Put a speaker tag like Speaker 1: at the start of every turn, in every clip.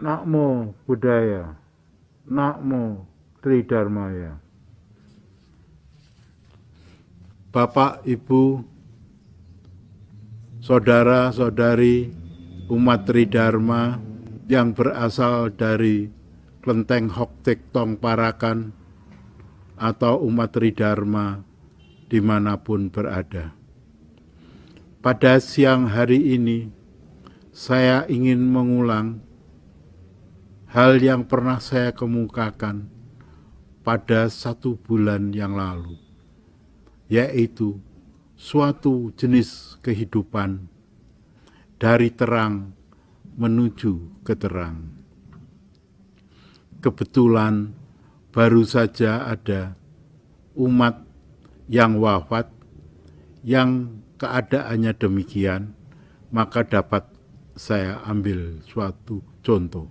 Speaker 1: Namo Buddhaya, Namo Tridharmaya. Bapak, Ibu, saudara-saudari umat Tridharma yang berasal dari Klenteng Hok Tek Tong Parakan atau umat Tridharma dimanapun berada. Pada siang hari ini, saya ingin mengulang hal yang pernah saya kemukakan pada 1 bulan yang lalu, yaitu suatu jenis kehidupan dari terang menuju ke terang. Kebetulan baru saja ada umat yang wafat yang keadaannya demikian, maka dapat saya ambil suatu contoh.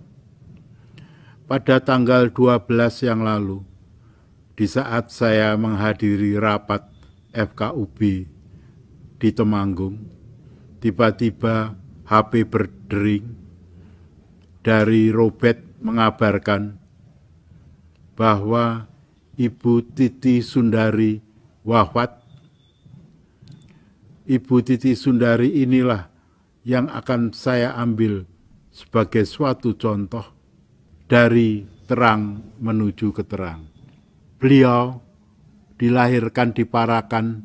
Speaker 1: Pada tanggal 12 yang lalu, di saat saya menghadiri rapat FKUB di Temanggung, tiba-tiba HP berdering dari Robert mengabarkan bahwa Ibu Titi Sundari wafat. Ibu Titi Sundari inilah yang akan saya ambil sebagai suatu contoh dari terang menuju ke terang. Beliau dilahirkan di Parakan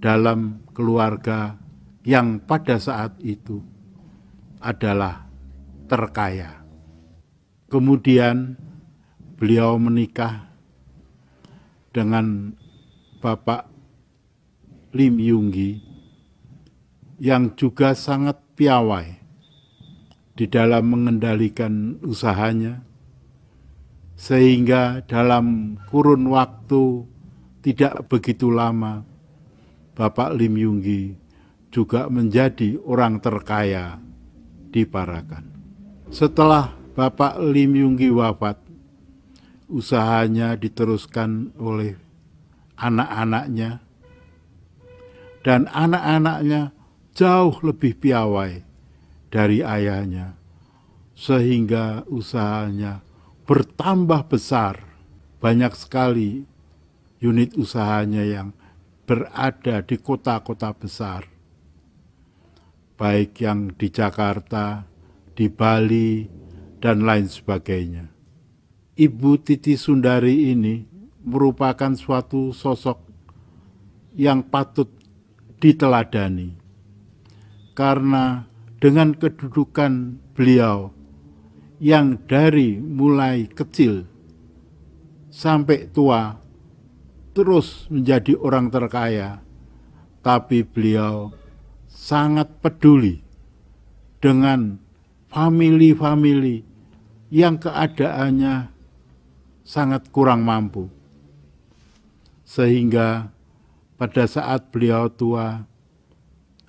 Speaker 1: dalam keluarga yang pada saat itu adalah terkaya. Kemudian beliau menikah dengan Bapak Lim Yunggi yang juga sangat piawai di dalam mengendalikan usahanya, sehingga dalam kurun waktu tidak begitu lama Bapak Lim Yunggi juga menjadi orang terkaya di Parakan. Setelah Bapak Lim Yunggi wafat, usahanya diteruskan oleh anak-anaknya, dan anak-anaknya jauh lebih piawai dari ayahnya, sehingga usahanya bertambah besar. Banyak sekali unit usahanya yang berada di kota-kota besar, baik yang di Jakarta, di Bali, dan lain sebagainya. Ibu Titi Sundari ini merupakan suatu sosok yang patut diteladani, karena dengan kedudukan beliau yang dari mulai kecil sampai tua terus menjadi orang terkaya, tapi beliau sangat peduli dengan famili-famili yang keadaannya sangat kurang mampu, sehingga pada saat beliau tua,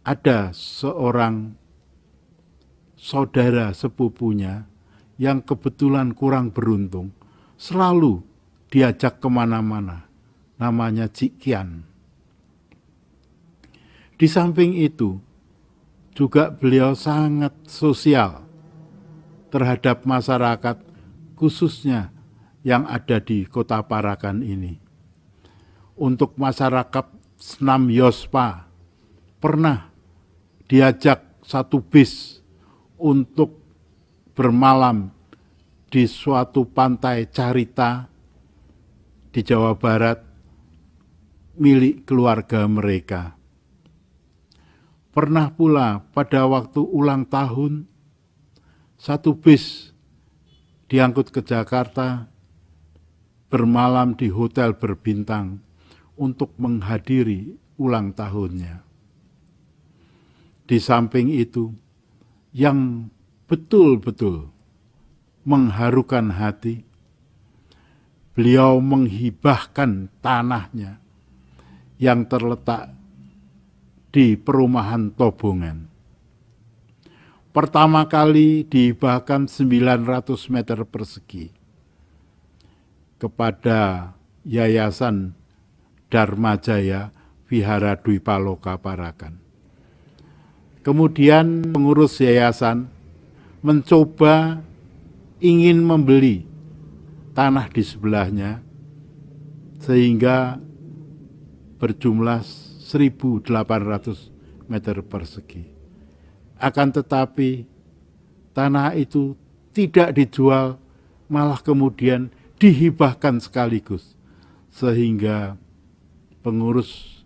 Speaker 1: ada seorang saudara sepupunya yang kebetulan kurang beruntung, selalu diajak kemana-mana, namanya Cik Kian. Di samping itu, juga beliau sangat sosial terhadap masyarakat, khususnya yang ada di kota Parakan ini. Untuk masyarakat Senam Yospa, pernah diajak satu bis untuk bermalam di suatu pantai Carita di Jawa Barat milik keluarga mereka. Pernah pula pada waktu ulang tahun, satu bis diangkut ke Jakarta, bermalam di hotel berbintang untuk menghadiri ulang tahunnya. Di samping itu, yang betul-betul mengharukan hati, beliau menghibahkan tanahnya yang terletak di perumahan Tobongan. Pertama kali dihibahkan 900 meter persegi kepada Yayasan Dharma Jaya Vihara Dwipaloka Parakan. Kemudian pengurus yayasan mencoba ingin membeli tanah di sebelahnya sehingga berjumlah 1.800 meter persegi. Akan tetapi tanah itu tidak dijual, malah kemudian dihibahkan sekaligus, sehingga pengurus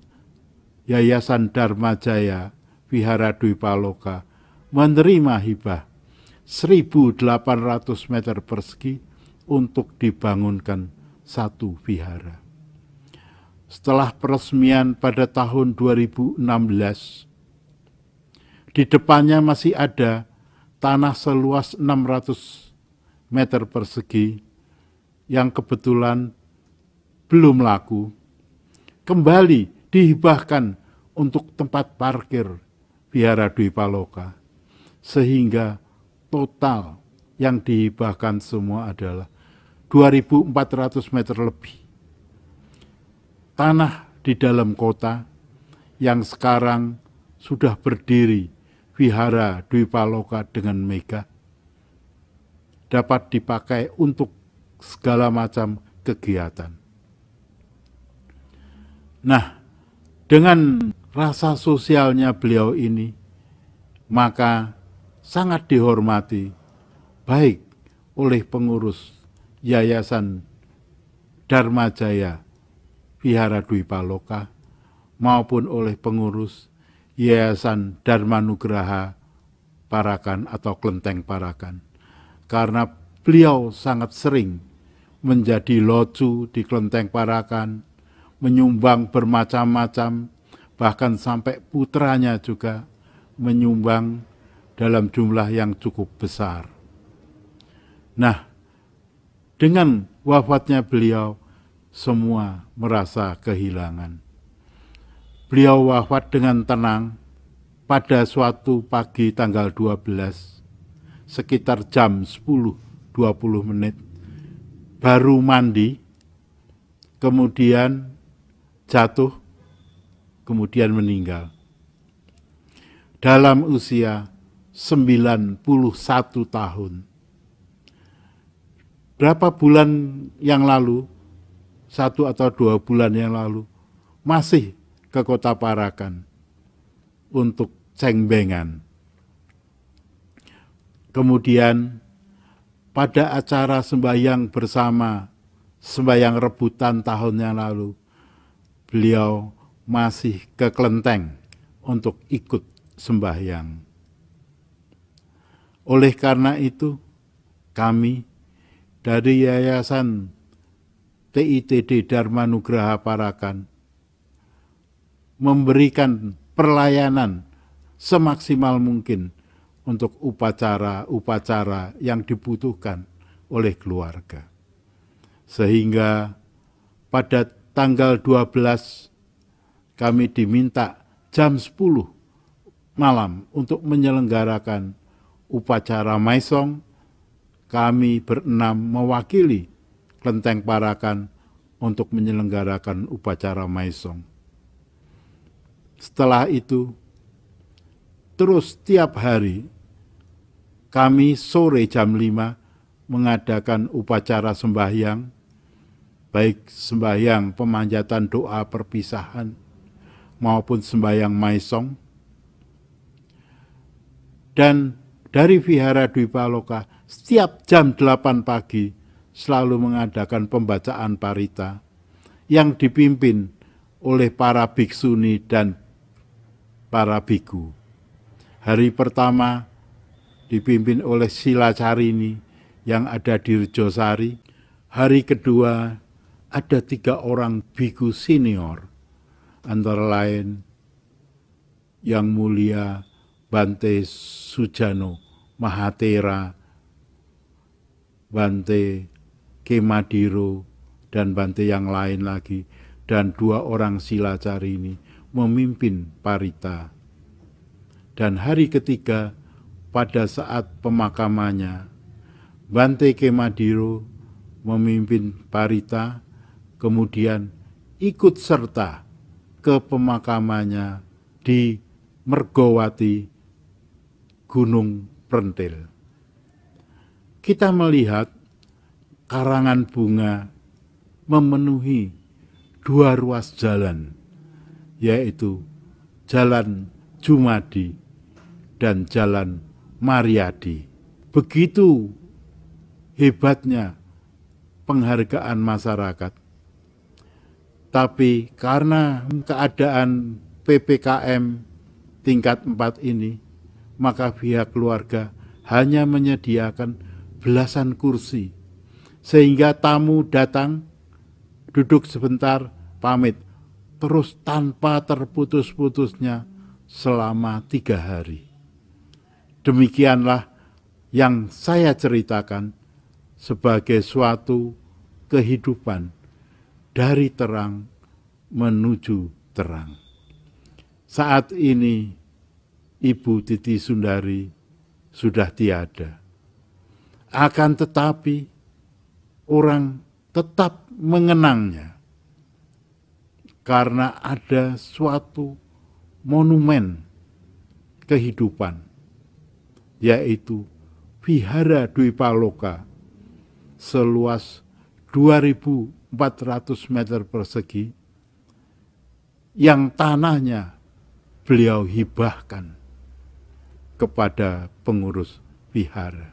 Speaker 1: Yayasan Dharma Jaya Vihara Dwipaloka menerima hibah 1.800 meter persegi untuk dibangunkan satu vihara. Setelah peresmian pada tahun 2016, di depannya masih ada tanah seluas 600 meter persegi yang kebetulan belum laku, kembali dihibahkan untuk tempat parkir Vihara Dwipaloka, sehingga total yang dihibahkan semua adalah 2.400 meter lebih. Tanah di dalam kota yang sekarang sudah berdiri Vihara Dwipaloka dengan megah dapat dipakai untuk segala macam kegiatan. Nah, dengan rasa sosialnya beliau ini, maka sangat dihormati baik oleh pengurus Yayasan Dharma Jaya Vihara Dwipaloka maupun oleh pengurus Yayasan Dharma Nugraha Parakan atau Klenteng Parakan, karena beliau sangat sering menjadi loju di Klenteng Parakan, menyumbang bermacam-macam, bahkan sampai putranya juga menyumbang dalam jumlah yang cukup besar. Nah, dengan wafatnya beliau, semua merasa kehilangan. Beliau wafat dengan tenang pada suatu pagi tanggal 12, sekitar jam 10.20 baru mandi, kemudian jatuh, kemudian meninggal. Dalam usia 91 tahun. Berapa bulan yang lalu, 1 atau 2 bulan yang lalu, masih ke kota Parakan untuk cengbengan. Kemudian pada acara sembahyang bersama, sembahyang rebutan tahun yang lalu, beliau masih ke Klenteng untuk ikut sembahyang. Oleh karena itu, kami dari Yayasan TITD Dharma Nugraha Parakan memberikan pelayanan semaksimal mungkin untuk upacara-upacara yang dibutuhkan oleh keluarga. Sehingga pada tanggal 12 kami diminta jam 10 malam untuk menyelenggarakan upacara Maisong. Kami berenam mewakili Klenteng Parakan untuk menyelenggarakan upacara Maisong. Setelah itu, terus tiap hari, kami sore jam 5 mengadakan upacara sembahyang, baik sembahyang pemanjatan doa perpisahan maupun sembahyang Maisong. Dan dari Vihara Dwipaloka, setiap jam 8 pagi selalu mengadakan pembacaan parita yang dipimpin oleh para bhiksuni dan para biku. Hari pertama dipimpin oleh Silacarini yang ada di Rejosari. Hari kedua ada 3 orang biku senior, antara lain Yang Mulia Bante Sujano Mahatera, Bante Kemadiro, dan Bante yang lain lagi, dan 2 orang Silacarini memimpin parita. Dan hari ketiga pada saat pemakamannya, Bante Kemadiro memimpin parita, kemudian ikut serta ke pemakamannya di Mergowati, Gunung Prentil. kita melihat karangan bunga memenuhi 2 ruas jalan, yaitu Jalan Jumadi dan Jalan Mariadi. Begitu hebatnya penghargaan masyarakat. Tapi karena keadaan PPKM tingkat 4 ini, maka pihak keluarga hanya menyediakan belasan kursi. Sehingga tamu datang, duduk sebentar, pamit. Terus tanpa terputus-putusnya selama 3 hari. Demikianlah yang saya ceritakan sebagai suatu kehidupan dari terang menuju terang. Saat ini Ibu Titi Sundari sudah tiada. Akan tetapi orang tetap mengenangnya karena ada suatu monumen kehidupan, yaitu Vihara Dwipaloka seluas 2.400 meter persegi yang tanahnya beliau hibahkan kepada pengurus vihara.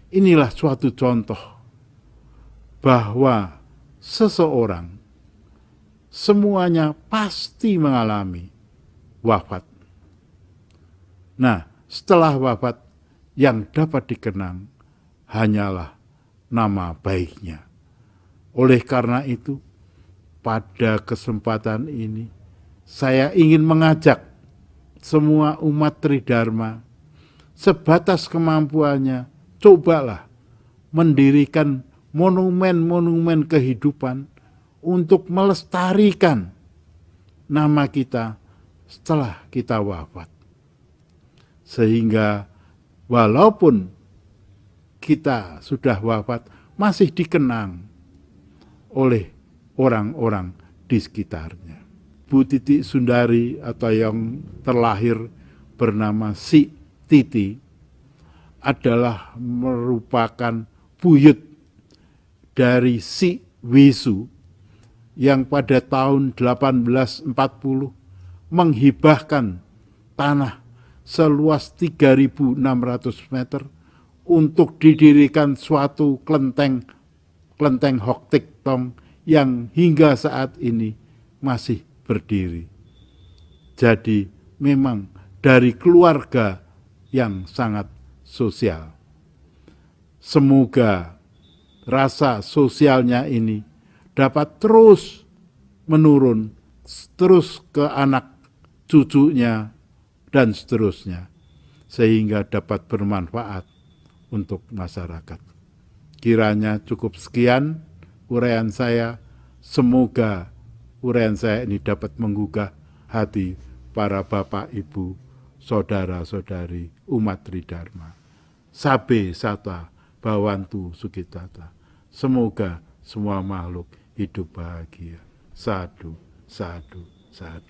Speaker 1: Inilah suatu contoh bahwa seseorang semuanya pasti mengalami wafat. Nah, setelah wafat yang dapat dikenang hanyalah nama baiknya. Oleh karena itu, pada kesempatan ini saya ingin mengajak semua umat Tridharma sebatas kemampuannya, cobalah mendirikan monumen-monumen kehidupan untuk melestarikan nama kita setelah kita wafat. Sehingga walaupun kita sudah wafat, masih dikenang oleh orang-orang di sekitarnya. Bu Titi Sundari atau yang terlahir bernama Si Titi adalah merupakan buyut dari Si Wisu yang pada tahun 1840 menghibahkan tanah seluas 3.600 meter untuk didirikan suatu kelenteng Hok Tik Tong yang hingga saat ini masih berdiri. Jadi memang dari keluarga yang sangat sosial. Semoga rasa sosialnya ini dapat terus menurun, terus ke anak cucunya, dan seterusnya, sehingga dapat bermanfaat untuk masyarakat. Kiranya cukup sekian uraian saya. Semoga uraian saya ini dapat menggugah hati para bapak, ibu, saudara-saudari umat Tridharma. Sabe Sata Bhawantu Sukitata. Semoga semua makhluk hidup bahagia. Sadhu, sadhu, sadhu.